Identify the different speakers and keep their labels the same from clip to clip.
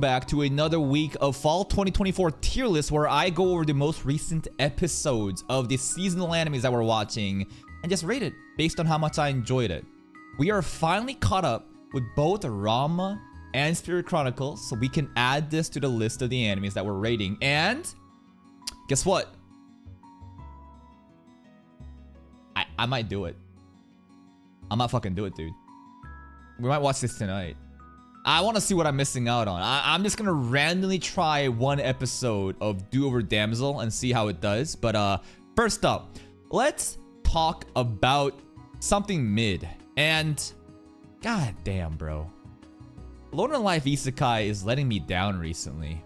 Speaker 1: Back to another week of Fall 2024 tier list where I go over the most recent episodes of the seasonal animes that we're watching and just rate it based on how much I enjoyed it. We are finally caught up with both Ranma and Spirit Chronicles, so we can add this to the list of the animes that we're rating. And guess what? I might do it. I might fucking do it, dude. We might watch this tonight. I want to see what I'm missing out on. I'm just gonna randomly try one episode of Do Over Damsel and see how it does. But first up, let's talk about something mid. And god damn, bro, Loner Life Isekai is letting me down recently.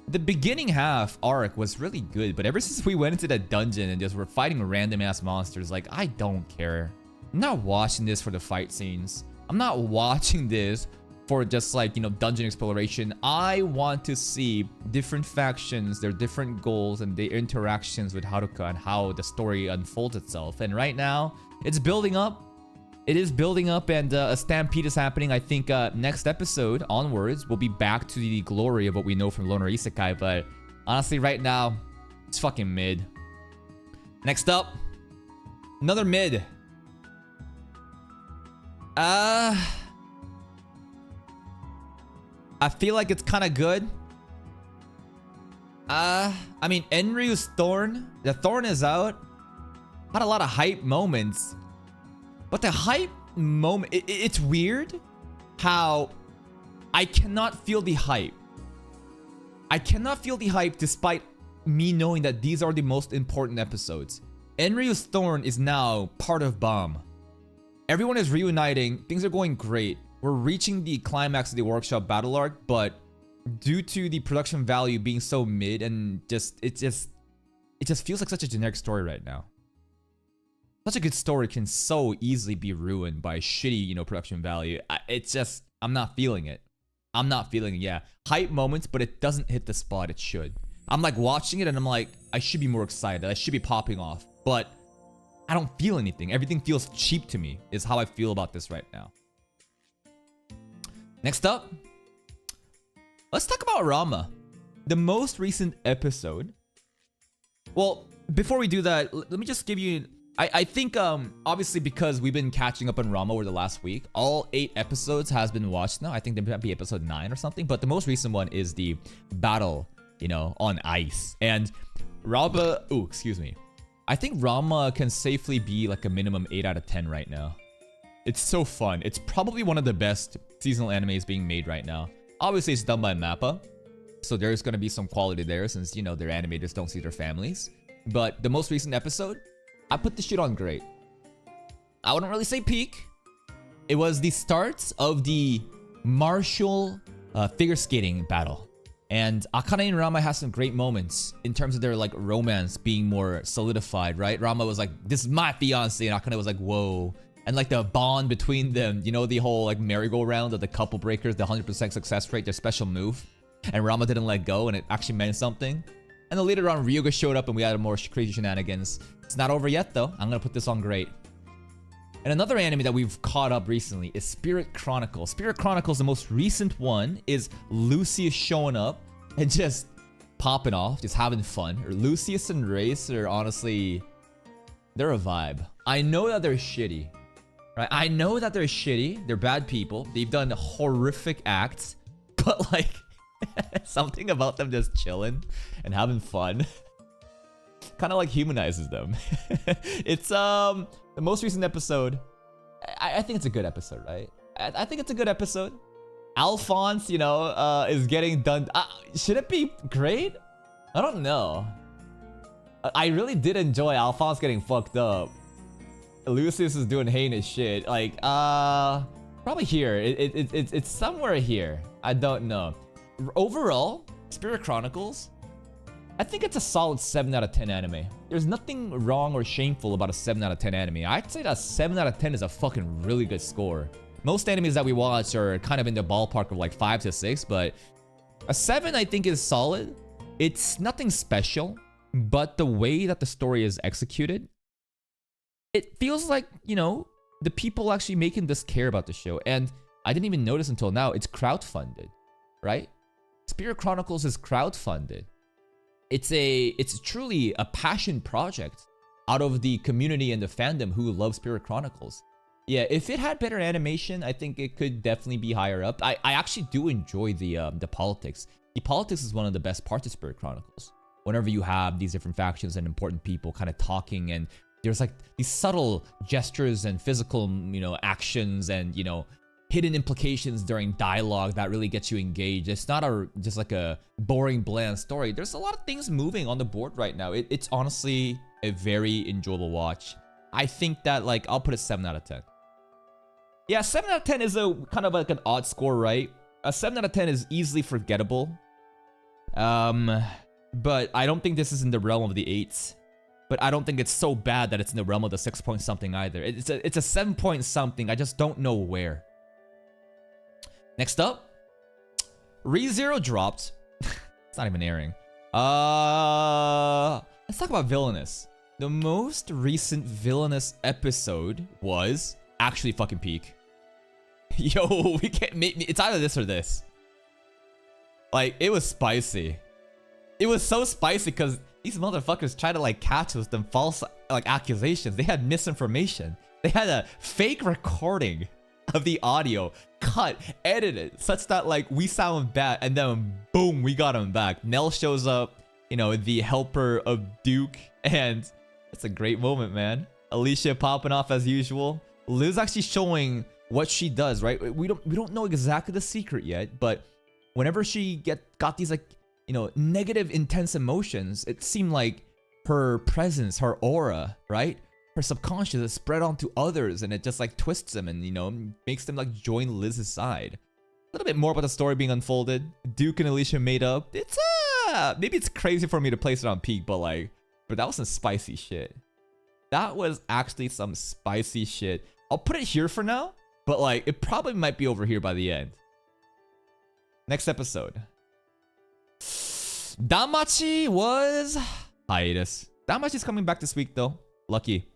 Speaker 1: The beginning half arc was really good, but ever since we went into that dungeon and just were fighting random ass monsters, like, I don't care. I'm not watching this for the fight scenes. I'm not watching this for just, like, you know, dungeon exploration. I want to see different factions, their different goals, and their interactions with Haruka and how the story unfolds itself. And right now, it's building up. It is building up, and a stampede is happening. I think next episode onwards, we'll be back to the glory of what we know from Loner Isekai. But honestly, right now, it's fucking mid. Next up, another mid. I feel like it's kind of good. I mean, Enryu's Thorn. The Thorn is out. Had a lot of hype moments. But the hype moment, it's weird how I cannot feel the hype. I cannot feel the hype despite me knowing that these are the most important episodes. Enryu's Thorn is now part of Bomb. Everyone is reuniting. Things are going great. We're reaching the climax of the workshop battle arc, but due to the production value being so mid and it just feels like such a generic story right now. Such a good story can so easily be ruined by shitty, you know, production value. I'm not feeling it. I'm not feeling it. Yeah, hype moments, but it doesn't hit the spot it should. I'm like watching it and I'm like, I should be more excited. I should be popping off, but I don't feel anything. Everything feels cheap to me, is how I feel about this right now. Next up, let's talk about Ranma. The most recent episode. Well, before we do that, let me just give you... I think, obviously, because we've been catching up on Ranma over the last week, all 8 episodes has been watched now. I think there might be episode 9 or something, but the most recent one is the battle, you know, on ice. And Ranma... Ooh, excuse me. I think Ranma can safely be like a minimum 8 out of 10 right now. It's so fun. It's probably one of the best seasonal animes being made right now. Obviously, it's done by MAPPA, so there's going to be some quality there since, you know, their animators don't see their families. But the most recent episode, I put this shit on great. I wouldn't really say peak. It was the start of the martial figure skating battle. And Akane and Ranma has some great moments in terms of their, like, romance being more solidified, right? Ranma was like, this is my fiance, and Akane was like, whoa. And like the bond between them, you know, the whole like merry-go-round of the couple breakers, the 100% success rate, their special move. And Ranma didn't let go and it actually meant something. And then later on, Ryuga showed up and we had more crazy shenanigans. It's not over yet though. I'm gonna put this on great. And another anime that we've caught up recently is Spirit Chronicles. Spirit Chronicles, the most recent one, is Lucius showing up and just popping off, just having fun. Lucius and Race are honestly, they're a vibe. I know that they're shitty. Right? I know that they're shitty. They're bad people. They've done horrific acts. But like, something about them just chilling and having fun kind of like humanizes them. It's the most recent episode. I think it's a good episode, right? I think it's a good episode. Alphonse, you know, is getting done. Should it be great? I don't know. I really did enjoy Alphonse getting fucked up. Lucius is doing heinous shit. Like, probably here. It's somewhere here. I don't know. Overall, Spirit Chronicles, I think it's a solid 7 out of 10 anime. There's nothing wrong or shameful about a 7 out of 10 anime. I'd say that 7 out of 10 is a fucking really good score. Most animes that we watch are kind of in the ballpark of like 5 to 6, but a 7 I think is solid. It's nothing special, but the way that the story is executed, it feels like, you know, the people actually making this care about the show. And I didn't even notice until now, it's crowdfunded, right? Spirit Chronicles is crowdfunded. It's truly a passion project out of the community and the fandom who love Spirit Chronicles. Yeah, if it had better animation, I think it could definitely be higher up. I actually do enjoy the politics. The politics is one of the best parts of Spirit Chronicles. Whenever you have these different factions and important people kind of talking, and there's like these subtle gestures and physical, actions and, hidden implications during dialogue that really gets you engaged. It's not just like a boring, bland story. There's a lot of things moving on the board right now. It's honestly a very enjoyable watch. I think that I'll put it 7 out of 10. Yeah, 7 out of 10 is a kind of like an odd score, right? A 7 out of 10 is easily forgettable. But I don't think this is in the realm of the 8s. But I don't think it's so bad that it's in the realm of the 6 point something either. It's a 7 point something. I just don't know where. Next up, ReZero dropped. It's not even airing. Let's talk about Villainous. The most recent Villainous episode was actually fucking peak. Yo, we can't make me. It's either this or this. It was spicy. It was so spicy because these motherfuckers tried to catch us with them false accusations. They had misinformation. They had a fake recording of the audio, cut, edited, such that we sound bad, and then boom, we got him back. Nell shows up, the helper of Duke, and it's a great moment, man. Alicia popping off as usual. Liz actually showing what she does, right? We don't know exactly the secret yet, but whenever she got these negative, intense emotions, it seemed like her presence, her aura, right? Her subconscious is spread onto others, and it just twists them and makes them join Liz's side. A little bit more about the story being unfolded. Duke and Alicia made up. It's maybe it's crazy for me to place it on peak, but that was some spicy shit. That was actually some spicy shit. I'll put it here for now, but it probably might be over here by the end. Next episode. Danmachi was hiatus. Danmachi's coming back this week though. Lucky.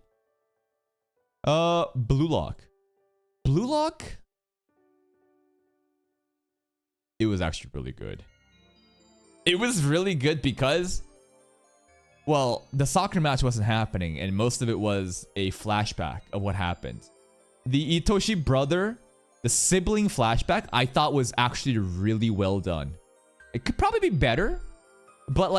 Speaker 1: Blue Lock. Blue Lock? It was actually really good. It was really good because, well, the soccer match wasn't happening, and most of it was a flashback of what happened. The Itoshi brother, the sibling flashback, I thought was actually really well done. It could probably be better, but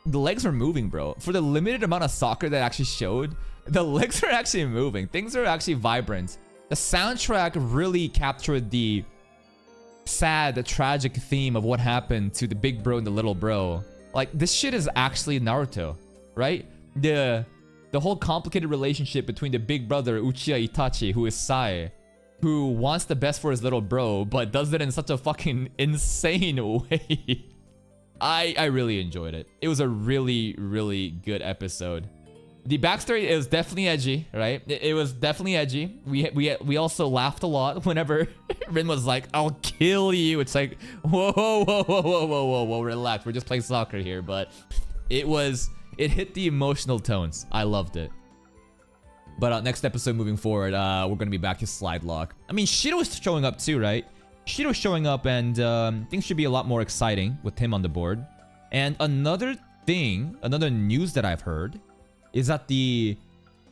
Speaker 1: the legs are moving, bro. For the limited amount of soccer that actually showed, the legs are actually moving. Things are actually vibrant. The soundtrack really captured the sad, the tragic theme of what happened to the big bro and the little bro. This shit is actually Naruto, right? The whole complicated relationship between the big brother, Uchiha Itachi, who is Sai, who wants the best for his little bro, but does it in such a fucking insane way. I really enjoyed it. It was a really, really good episode. The backstory is definitely edgy, right? It was definitely edgy. We also laughed a lot whenever Rin was like, "I'll kill you." It's like, whoa, whoa, whoa, whoa, whoa, whoa, whoa, relax. We're just playing soccer here, but it hit the emotional tones. I loved it. But next episode moving forward, we're gonna be back to Slide Lock. I mean, Shido's showing up too, right? Shido's showing up, and things should be a lot more exciting with him on the board. And another news that I've heard is that the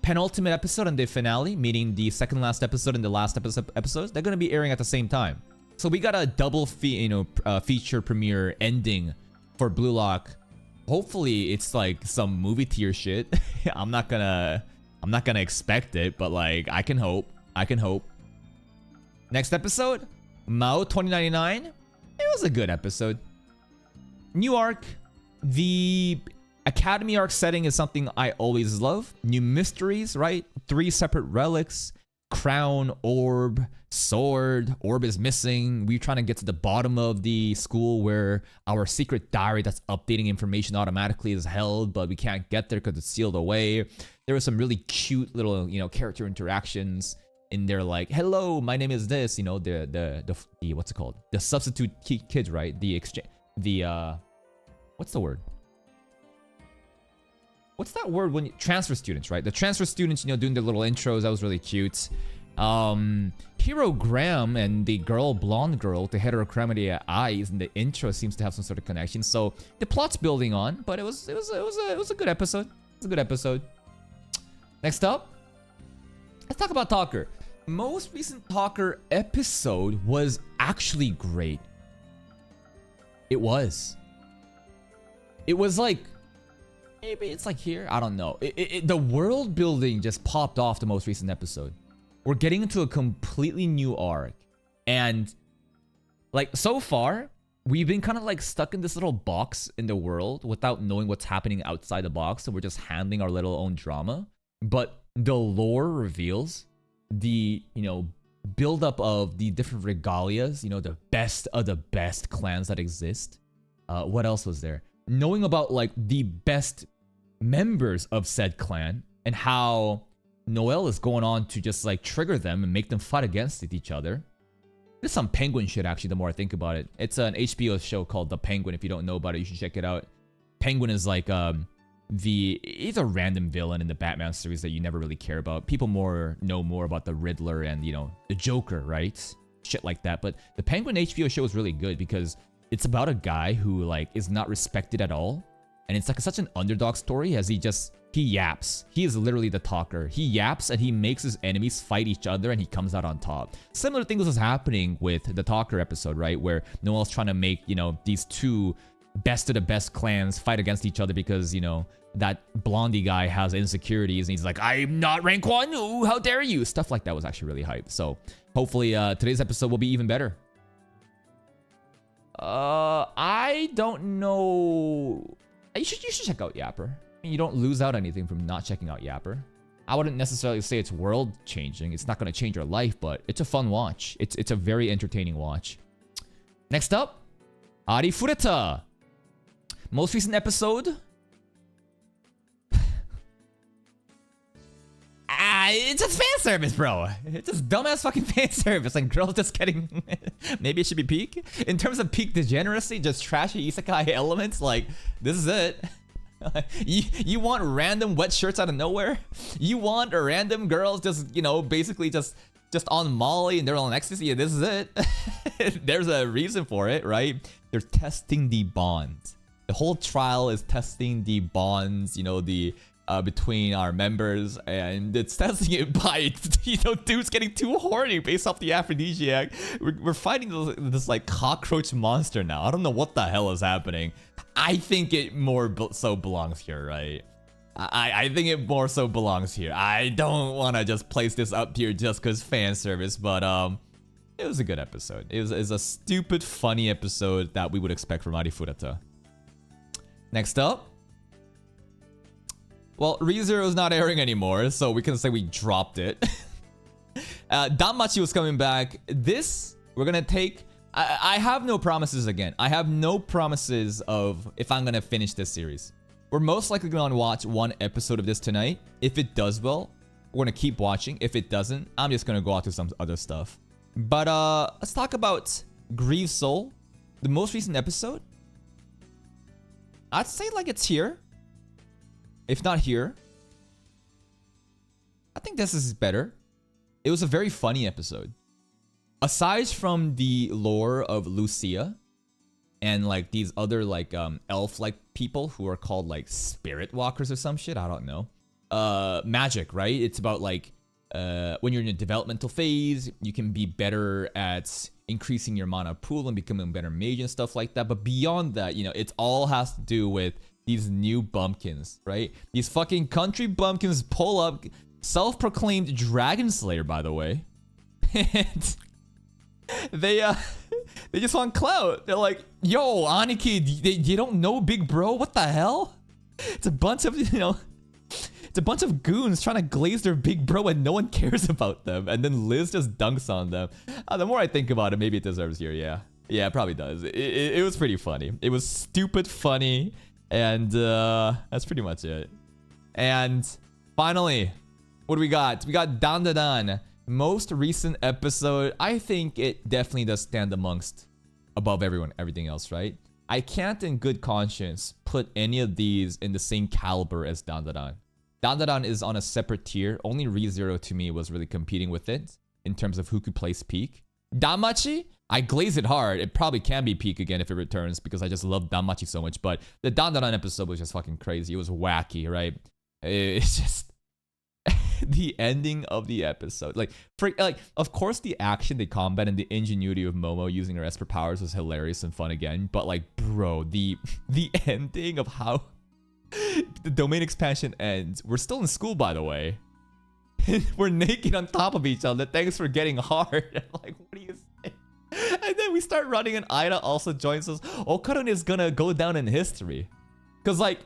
Speaker 1: penultimate episode and the finale, meaning the second last episode and the last episodes, they're gonna be airing at the same time. So we got a double feature premiere ending for Blue Lock. Hopefully it's some movie tier shit. I'm not gonna expect it, but I can hope. Next episode, Mao 2099. It was a good episode. New arc. The Academy arc setting is something I always love. New mysteries, right? 3 separate relics. Crown, orb, sword. Orb is missing. We're trying to get to the bottom of the school where our secret diary that's updating information automatically is held, but we can't get there because it's sealed away. There were some really cute little, character interactions in there, "Hello, my name is this." The what's it called? The substitute kids, right? What's the word? What's that word when transfer students, right? The transfer students, doing their little intros. That was really cute. Hero Graham and the blonde girl with the heterochromatic eyes in the intro seems to have some sort of connection. So the plot's building on, but it was a good episode. It was a good episode. Next up, let's talk about Talker. Most recent Talker episode was actually great. It was like, maybe it's like here, I don't know. The world building just popped off the most recent episode. We're getting into a completely new arc. And like so far, we've been kind of like stuck in this little box in the world without knowing what's happening outside the box. So we're just handling our little own drama. But the lore reveals the, buildup of the different regalias, the best of the best clans that exist. What else was there? Knowing about like the best members of said clan and how Noel is going on to just like trigger them and make them fight against each other. This is some Penguin shit actually, the more I think about it. It's an HBO show called The Penguin. If you don't know about it, you should check it out. Penguin is like he's a random villain in the Batman series that you never really care about. People know more about the Riddler and the Joker, right? Shit like that. But the Penguin HBO show is really good because it's about a guy who like is not respected at all. And it's like such an underdog story as he yaps. He is literally the talker. He yaps and he makes his enemies fight each other and he comes out on top. Similar things was happening with the Talker episode, right? Where Noel's trying to make, these two best of the best clans fight against each other because, that Blondie guy has insecurities and he's like, I'm not rank 1, ooh, how dare you? Stuff like that was actually really hyped. So hopefully today's episode will be even better. I don't know. You should check out Yapper. You don't lose out anything from not checking out Yapper. I wouldn't necessarily say it's world changing. It's not going to change your life, but it's a fun watch. It's a very entertaining watch. Next up, Arifureta. Most recent episode. It's just fan service, bro. It's just dumbass fucking fan service. Like girls just getting. Maybe it should be peak. In terms of peak degeneracy, just trashy isekai elements. Like this is it. You want random wet shirts out of nowhere? You want random girls just, basically just on Molly and they're on ecstasy? Yeah, this is it. There's a reason for it, right? They're testing the bonds. The whole trial is testing the bonds, between our members, and it's testing it by, dudes getting too horny based off the aphrodisiac. We're fighting this like cockroach monster now. I don't know what the hell is happening. I think it more so belongs here, right? I think it more so belongs here. I don't want to just place this up here just because fan service, but it was a good episode. It was a stupid, funny episode that we would expect from Arifureta. Next up. Well, ReZero is not airing anymore, so we can say we dropped it. Danmachi was coming back. This, we're gonna take... I have no promises again. I have no promises of if I'm gonna finish this series. We're most likely gonna watch one episode of this tonight. If it does well, we're gonna keep watching. If it doesn't, I'm just gonna go out to some other stuff. But let's talk about Grieve Soul. The most recent episode. I'd say like it's here. If not here. I think this is better. It was a very funny episode. Aside from the lore of Lucia and like these other like elf-like people who are called like spirit walkers or some shit, I don't know. Magic, right? It's about like when you're in a developmental phase, you can be better at increasing your mana pool and becoming a better mage and stuff like that. But beyond that, it all has to do with these new bumpkins, right? These fucking country bumpkins pull up, self-proclaimed Dragon Slayer, by the way. And they just want clout. They're like, yo, Aniki, you don't know Big Bro? What the hell? It's a bunch of, it's a bunch of goons trying to glaze their Big Bro and no one cares about them. And then Liz just dunks on them. The more I think about it, maybe it deserves here, yeah. Yeah, it probably does. It was pretty funny. It was stupid funny. And that's pretty much it. And finally, what do we got? We got Dandadan. Most recent episode. I think it definitely does stand amongst above everything else, right? I can't in good conscience put any of these in the same caliber as Dandadan. Dandadan is on a separate tier. Only ReZero to me was really competing with it. in terms of who could place peak. Danmachi, I glaze it hard. It probably can be peak again if it returns because I just love Danmachi so much. But the Dandadan episode was just fucking crazy. It was wacky, right? It's just the ending of the episode. Like, of course, the action, the combat, and the ingenuity of Momo using her Esper powers was hilarious and fun again. But like, bro, the ending of how the domain expansion ends. We're still in school, by the way. We're naked on top of each other. Thanks for getting hard. Like, what do you say? And then we start running, and Ida also joins us. Okarun is gonna go down in history. Cause like,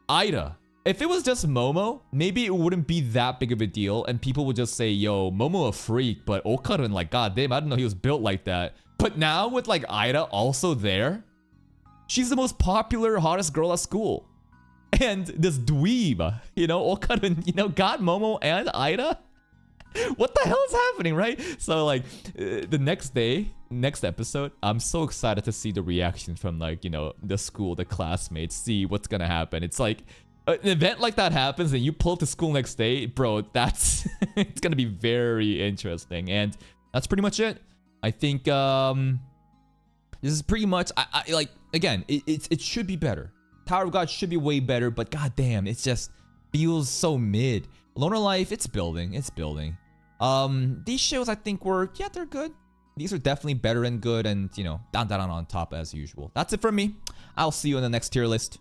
Speaker 1: Ida, if it was just Momo, maybe it wouldn't be that big of a deal, and people would just say, yo, Momo a freak, but Okarun, like, goddamn, I didn't know he was built like that. But now with like Ida also there, she's the most popular, hottest girl at school. And this dweeb, you know, Okarun, you know, got Momo and Ida? What the hell is happening, right? So, like, the next day, next episode, I'm so excited to see the reaction from, like, you know, the school, the classmates, see what's gonna happen. It's like, an event like that happens and you pull up to school next day, bro, that's, it's gonna be very interesting. And that's pretty much it. I think, this is pretty much, I like, again, it should be better. Tower of God should be way better, but goddamn, it just feels so mid. Loner Life, it's building, it's building. These shows I think were, yeah, they're good. These are definitely better and good, and you know, Dandadan on top as usual. That's it from me. I'll see you in the next tier list.